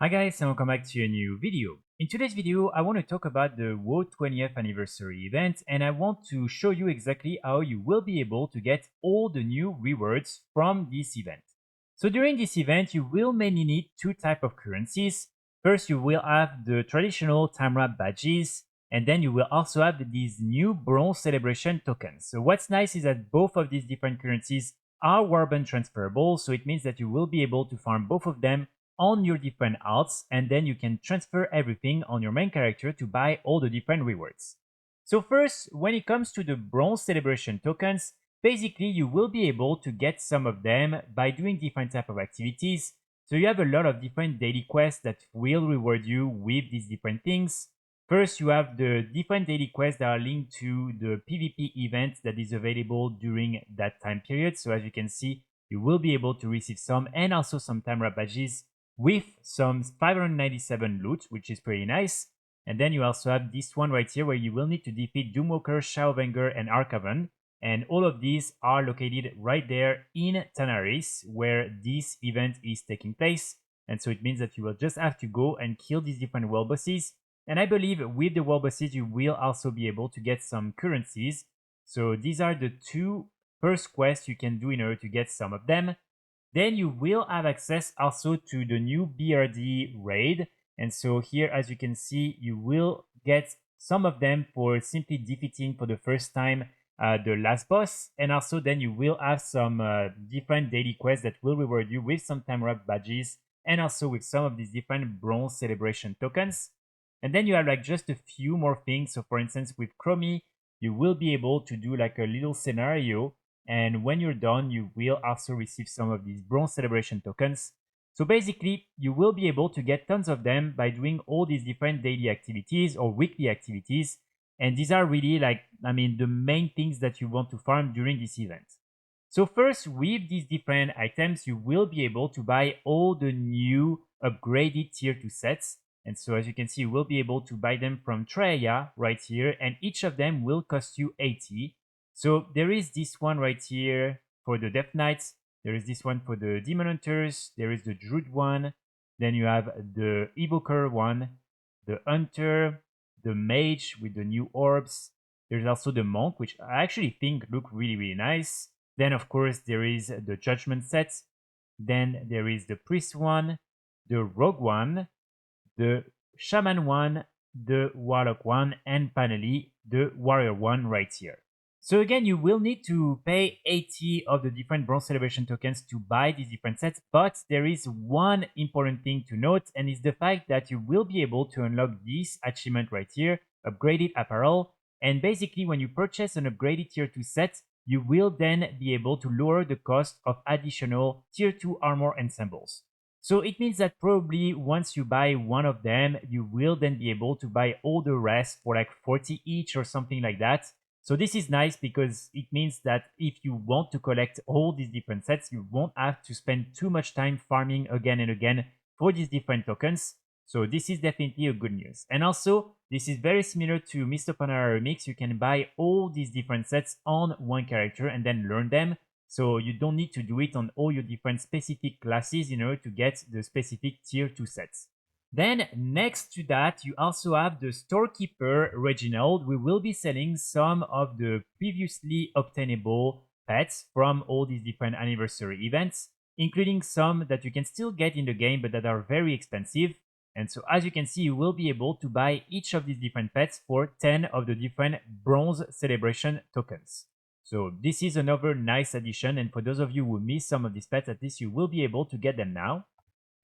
Hi guys and welcome back to a new video. In today's video, I want to talk about the WoW 20th anniversary event and I want to show you exactly how you will be able to get all the new rewards from this event. So during this event, you will mainly need two types of currencies. First, you will have the traditional Timewraped Badges, and then you will also have these new Bronze Celebration tokens. So what's nice is that both of these different currencies are warband transferable, so it means that you will be able to farm both of them on your different alts, and then you can transfer everything on your main character to buy all the different rewards. So first, when it comes to the Bronze Celebration tokens, basically you will be able to get some of them by doing different type of activities. So you have a lot of different daily quests that will reward you with these different things. First, you have the different daily quests that are linked to the PvP event that is available during that time period. So as you can see, you will be able to receive some and also some Timewraped badges with some 597 loot, which is pretty nice. And then you also have this one right here where you will need to defeat Doomwalker, Shadowbanger, and Arcaven. And all of these are located right there in Tanaris, where this event is taking place. And so it means that you will just have to go and kill these different world bosses. And I believe with the world bosses, you will also be able to get some currencies. So these are the two first quests you can do in order to get some of them. Then you will have access also to the new BRD raid. And so here, as you can see, you will get some of them for simply defeating for the first time the last boss. And also then you will have some different daily quests that will reward you with some Timewraped badges and also with some of these different bronze celebration tokens. And then you have like just a few more things. So for instance, with Chromie, you will be able to do like a little scenario, and when you're done, you will also receive some of these bronze celebration tokens. So basically, you will be able to get tons of them by doing all these different daily activities or weekly activities. And these are really like, the main things that you want to farm during this event. So first, with these different items, you will be able to buy all the new upgraded tier 2 sets. And so as you can see, you will be able to buy them from Treya right here, and each of them will cost you 80. So there is this one right here for the Death Knights. There is this one for the Demon Hunters. There is the Druid one. Then you have the Evoker one, the Hunter, the Mage with the new orbs. There's also the Monk, which I actually think look really, really nice. Then, of course, there is the Judgment set. Then there is the Priest one, the Rogue one, the Shaman one, the Warlock one, and finally the Warrior one right here. So again, you will need to pay 80 of the different Bronze Celebration tokens to buy these different sets, but there is one important thing to note, and it's the fact that you will be able to unlock this achievement right here, Upgraded Apparel, and basically when you purchase an upgraded Tier 2 set, you will then be able to lower the cost of additional Tier 2 armor ensembles. So it means that probably once you buy one of them, you will then be able to buy all the rest for like 40 each or something like that. So this is nice because it means that if you want to collect all these different sets, you won't have to spend too much time farming again and again for these different tokens. So this is definitely a good news. And also, this is very similar to Mr. Panera Remix. You can buy all these different sets on one character and then learn them. So you don't need to do it on all your different specific classes in order to get the specific tier 2 sets. Then next to that, you also have the storekeeper Reginald. We will be selling some of the previously obtainable pets from all these different anniversary events, including some that you can still get in the game but that are very expensive. And so as you can see, you will be able to buy each of these different pets for 10 of the different bronze celebration tokens. So this is another nice addition, and for those of you who missed some of these pets, at least you will be able to get them now.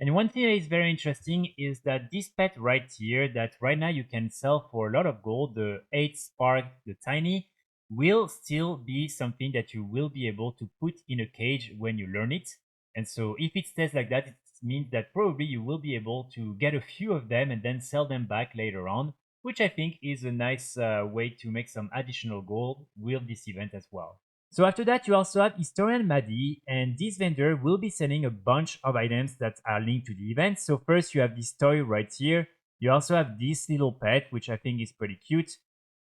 And one thing that is very interesting is that this pet right here, that right now you can sell for a lot of gold, the 8 Spark, the Tiny, will still be something that you will be able to put in a cage when you learn it. And so if it stays like that, it means that probably you will be able to get a few of them and then sell them back later on, which I think is a nice way to make some additional gold with this event as well. So after that, you also have Historian Maddie, and this vendor will be selling a bunch of items that are linked to the event. So first you have this toy right here. You also have this little pet, which I think is pretty cute.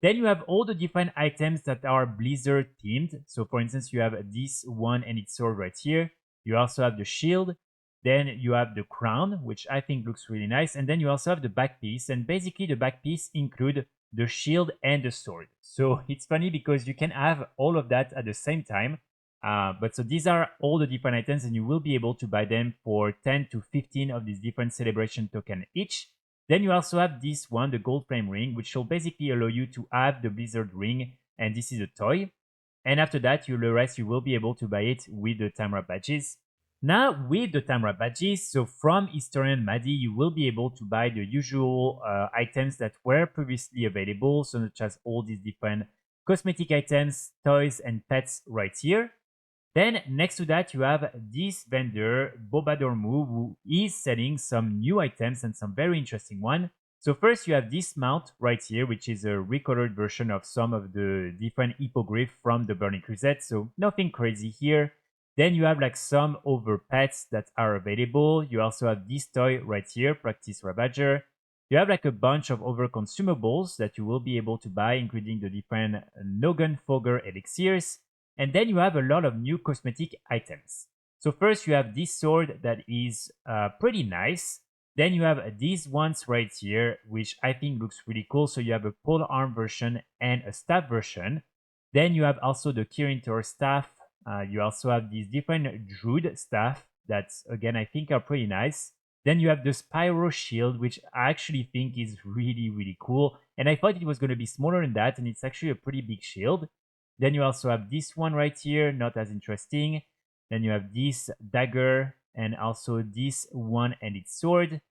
Then you have all the different items that are Blizzard themed. So for instance, you have this one and its sword right here. You also have the shield. Then you have the crown, which I think looks really nice. And then you also have the back piece. And basically the back piece include the shield and the sword. So it's funny because you can have all of that at the same time. But so these are all the different items, and you will be able to buy them for 10 to 15 of these different celebration token each. Then you also have this one, the gold flame ring, which will basically allow you to have the blizzard ring, and this is a toy. And after that, the rest you will be able to buy it with the Timewraped badges. Now, with the Timewraped badges, so from Historian Maddie, you will be able to buy the usual items that were previously available, so such as all these different cosmetic items, toys, and pets right here. Then next to that, you have this vendor, Bobadormu, who is selling some new items and some very interesting one. So first you have this mount right here, which is a recolored version of some of the different hippogriff from the Burning Crusade. So nothing crazy here. Then you have like some other pets that are available. You also have this toy right here, Practice Ravager. You have like a bunch of other consumables that you will be able to buy, including the different Nogan Fogger elixirs. And then you have a lot of new cosmetic items. So first you have this sword that is pretty nice. Then you have these ones right here, which I think looks really cool. So you have a pole arm version and a staff version. Then you have also the Kirin Tor staff. You also have these different Druid staff that, again, I think are pretty nice. Then you have the Spyro shield, which I actually think is really, really cool. And I thought it was going to be smaller than that, and it's actually a pretty big shield. Then you also have this one right here, not as interesting. Then you have this dagger and also this one and its sword.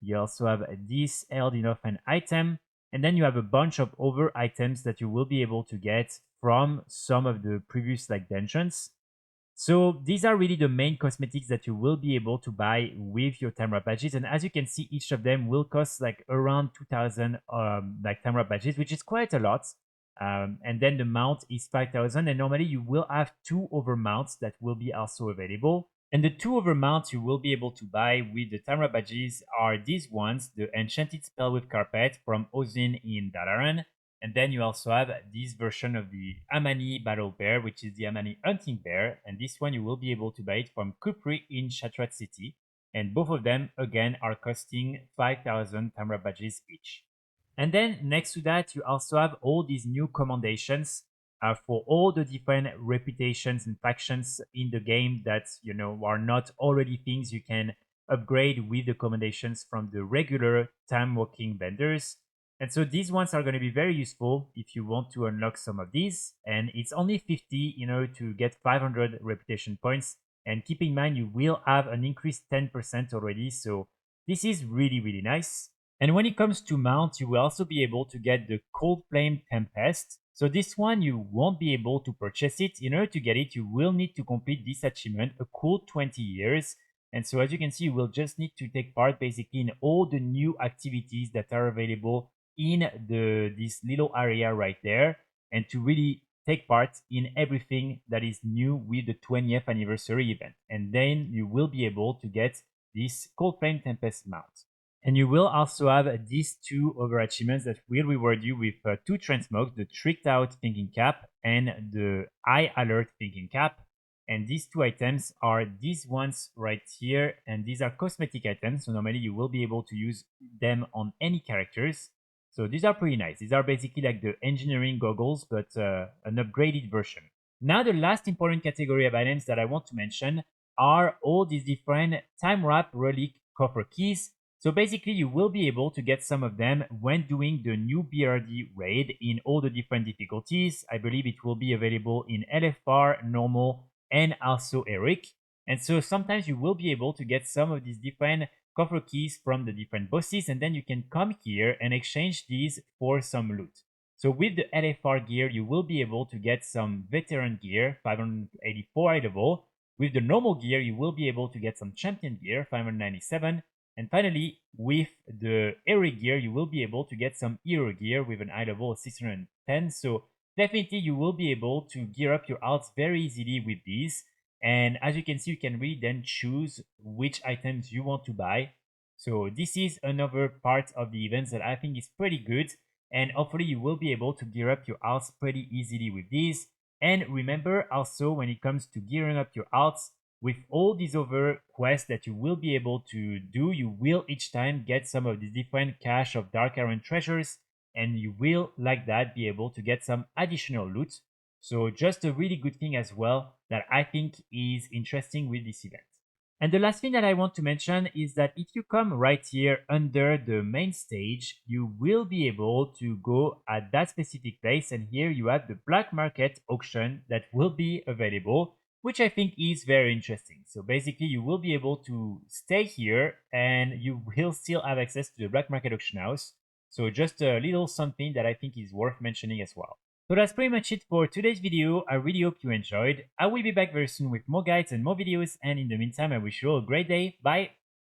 You also have this held enough an item. And then you have a bunch of other items that you will be able to get from some of the previous like dungeons. So these are really the main cosmetics that you will be able to buy with your Timewraped badges. And as you can see, each of them will cost like around 2,000 like Timewraped badges, which is quite a lot. And then the mount is 5,000, and normally you will have two other mounts that will be also available. And the two other mounts you will be able to buy with the Timewraped badges are these ones, the Enchanted Spell with Carpet from Ozin in Dalaran. And then you also have this version of the Amani Battle Bear, which is the Amani Hunting Bear. And this one you will be able to buy it from Kupri in Shatrat City. And both of them, again, are costing 5,000 Timewraped badges each. And then next to that, you also have all these new commendations for all the different reputations and factions in the game that, are not already things you can upgrade with the commendations from the regular time walking vendors. And so these ones are going to be very useful if you want to unlock some of these. And it's only 50, to get 500 reputation points. And keep in mind, you will have an increased 10% already. So this is really, really nice. And when it comes to mounts, you will also be able to get the Cold Flame Tempest. So this one, you won't be able to purchase it. In order to get it, you will need to complete this achievement, a cool 20 years. And so as you can see, you will just need to take part basically in all the new activities that are available in this little area right there. And to really take part in everything that is new with the 20th anniversary event. And then you will be able to get this Cold Flame Tempest mount. And you will also have these two other achievements that will reward you with two transmogs, the Tricked Out Thinking Cap and the Eye Alert Thinking Cap. And these two items are these ones right here, and these are cosmetic items, so normally you will be able to use them on any characters. So these are pretty nice. These are basically like the engineering goggles, but an upgraded version. Now the last important category of items that I want to mention are all these different Timewraped Relic coffer keys. So basically, you will be able to get some of them when doing the new BRD raid in all the different difficulties. I believe it will be available in LFR, normal, and also Eric. And so sometimes you will be able to get some of these different coffer keys from the different bosses, and then you can come here and exchange these for some loot. So with the LFR gear, you will be able to get some veteran gear, 584 high level. With the normal gear, you will be able to get some champion gear, 597. And finally, with the hero gear, you will be able to get some hero gear with an eye level of 610. So definitely you will be able to gear up your alts very easily with these. And as you can see, you can really then choose which items you want to buy. So this is another part of the events that I think is pretty good. And hopefully you will be able to gear up your alts pretty easily with these. And remember also, when it comes to gearing up your alts, with all these other quests that you will be able to do, you will each time get some of these different cache of Dark Iron treasures, and you will, like that, be able to get some additional loot. So just a really good thing as well that I think is interesting with this event. And the last thing that I want to mention is that if you come right here under the main stage, you will be able to go at that specific place, and here you have the black market auction that will be available, which I think is very interesting. So basically you will be able to stay here and you will still have access to the black market auction house. So just a little something that I think is worth mentioning as well. So that's pretty much it for today's video. I really hope you enjoyed. I will be back very soon with more guides and more videos, and in the meantime I wish you all a great day. Bye!